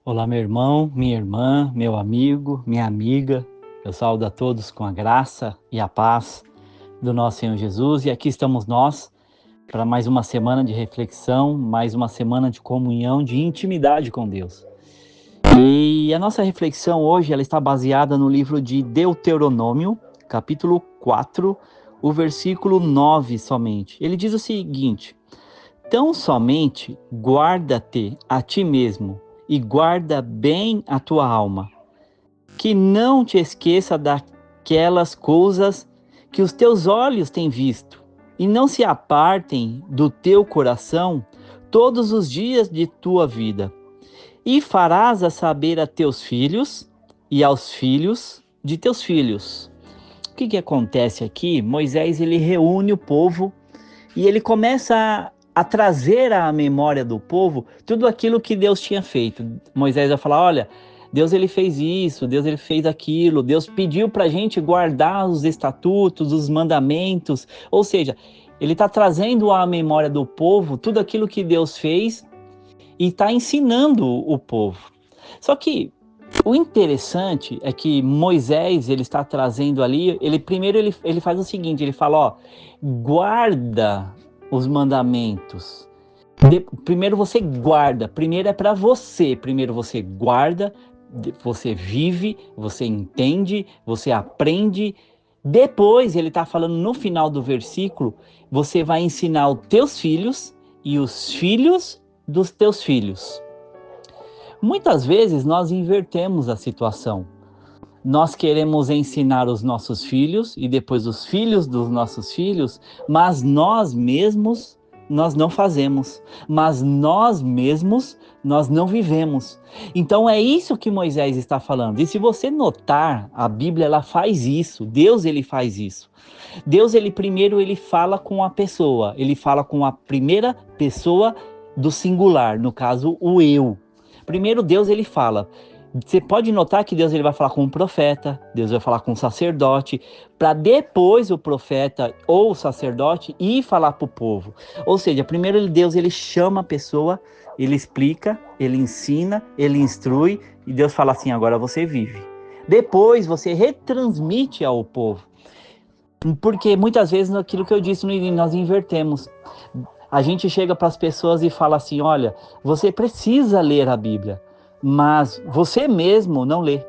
Olá, meu irmão, minha irmã, meu amigo, minha amiga. Eu saúdo a todos com a graça e a paz do nosso Senhor Jesus. E aqui estamos nós para mais uma semana de reflexão, mais uma semana de comunhão, de intimidade com Deus. E a nossa reflexão hoje ela está baseada no livro de Deuteronômio, capítulo 4, o versículo 9 somente. Ele diz o seguinte: tão somente guarda-te a ti mesmo e guarda bem a tua alma, que não te esqueça daquelas coisas que os teus olhos têm visto, e não se apartem do teu coração todos os dias de tua vida. E farás a saber a teus filhos e aos filhos de teus filhos. O que acontece aqui? Moisés ele reúne o povo e ele começa a trazer à memória do povo tudo aquilo que Deus tinha feito. Moisés vai falar: olha, Deus ele fez isso, Deus ele fez aquilo, Deus pediu para a gente guardar os estatutos, os mandamentos, ou seja, ele está trazendo à memória do povo tudo aquilo que Deus fez e está ensinando o povo. Só que o interessante é que Moisés ele está trazendo ali, ele faz o seguinte, ele fala, ó, guarda os mandamentos. Primeiro você guarda, primeiro é para você, primeiro você guarda, você vive, você entende, você aprende. Depois ele está falando no final do versículo, você vai ensinar os teus filhos e os filhos dos teus filhos. Muitas vezes nós invertemos a situação. Nós queremos ensinar os nossos filhos e depois os filhos dos nossos filhos, mas nós mesmos nós não fazemos, mas nós mesmos nós não vivemos. Então é isso que Moisés está falando. E se você notar, a Bíblia ela faz isso, Deus ele faz isso. Deus ele primeiro ele fala com a pessoa, ele fala com a primeira pessoa do singular, no caso o eu. Primeiro Deus ele fala. Você pode notar que Deus ele vai falar com o profeta, Deus vai falar com o sacerdote, para depois o profeta ou o sacerdote ir falar para o povo. Ou seja, primeiro Deus ele chama a pessoa, ele explica, ele ensina, ele instrui e Deus fala assim: agora você vive. Depois você retransmite ao povo. Porque muitas vezes aquilo que eu disse, nós invertemos. A gente chega para as pessoas e fala assim: olha, você precisa ler a Bíblia, mas você mesmo não lê.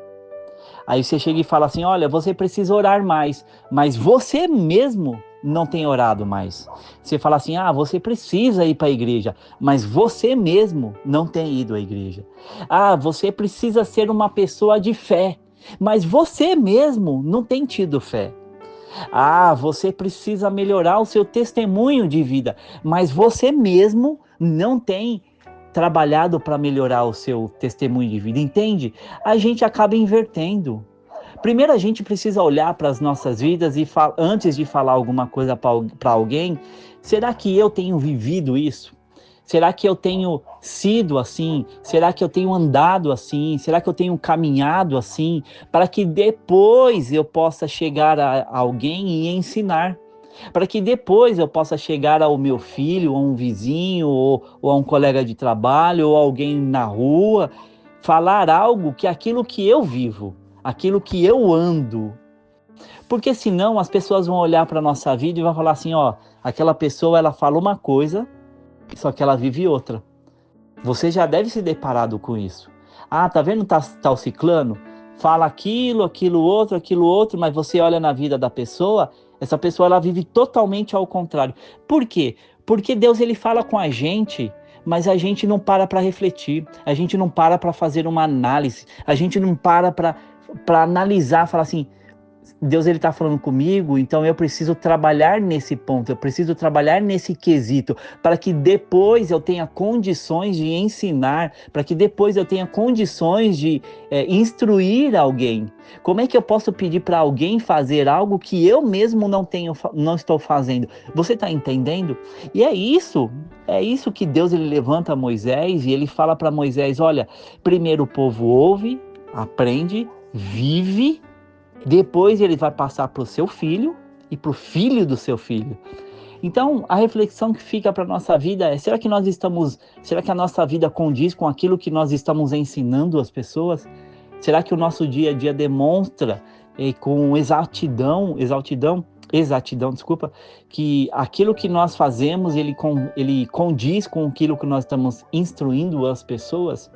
Aí você chega e fala assim: olha, você precisa orar mais, mas você mesmo não tem orado mais. Você fala assim: ah, você precisa ir para a igreja, mas você mesmo não tem ido à igreja. Ah, você precisa ser uma pessoa de fé, mas você mesmo não tem tido fé. Ah, você precisa melhorar o seu testemunho de vida, mas você mesmo não tem trabalhado para melhorar o seu testemunho de vida, entende? A gente acaba invertendo. Primeiro a gente precisa olhar para as nossas vidas e antes de falar alguma coisa para alguém, será que eu tenho vivido isso? Será que eu tenho sido assim? Será que eu tenho andado assim? Será que eu tenho caminhado assim? Para que depois eu possa chegar a alguém e ensinar. Para que depois eu possa chegar ao meu filho, a um vizinho, ou a um colega de trabalho, ou alguém na rua, falar algo que aquilo que eu vivo, aquilo que eu ando. Porque senão as pessoas vão olhar para a nossa vida e vão falar assim, ó, aquela pessoa ela fala uma coisa, só que ela vive outra. Você já deve se deparado com isso. Ah, tá vendo tal ciclano? Fala aquilo outro, mas você olha na vida da pessoa, essa pessoa ela vive totalmente ao contrário. Por quê? Porque Deus ele fala com a gente, mas a gente não para refletir, a gente não para fazer uma análise, a gente não para analisar, falar assim, Deus ele está falando comigo, então eu preciso trabalhar nesse ponto, eu preciso trabalhar nesse quesito, para que depois eu tenha condições de ensinar, para que depois eu tenha condições de instruir alguém. Como é que eu posso pedir para alguém fazer algo que eu mesmo não estou fazendo? Você está entendendo? E é isso que Deus ele levanta Moisés e ele fala para Moisés, olha, primeiro o povo ouve, aprende, vive. Depois ele vai passar para o seu filho e para o filho do seu filho. Então, a reflexão que fica para a nossa vida é: será que a nossa vida condiz com aquilo que nós estamos ensinando às pessoas? Será que o nosso dia a dia demonstra com exatidão, desculpa, que aquilo que nós fazemos, ele condiz com aquilo que nós estamos instruindo as pessoas?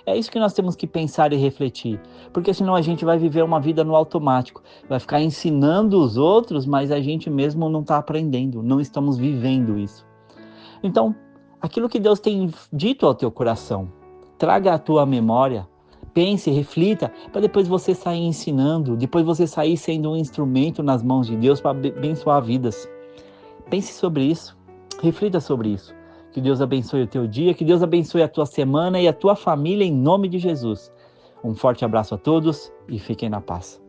É isso que nós temos que pensar e refletir, porque senão a gente vai viver uma vida no automático, vai ficar ensinando os outros, mas a gente mesmo não está aprendendo, não estamos vivendo isso. Então, aquilo que Deus tem dito ao teu coração, traga à tua memória, pense, reflita, para depois você sair ensinando, depois você sair sendo um instrumento nas mãos de Deus para abençoar vidas. Pense sobre isso, reflita sobre isso. Que Deus abençoe o teu dia, que Deus abençoe a tua semana e a tua família em nome de Jesus. Um forte abraço a todos e fiquem na paz.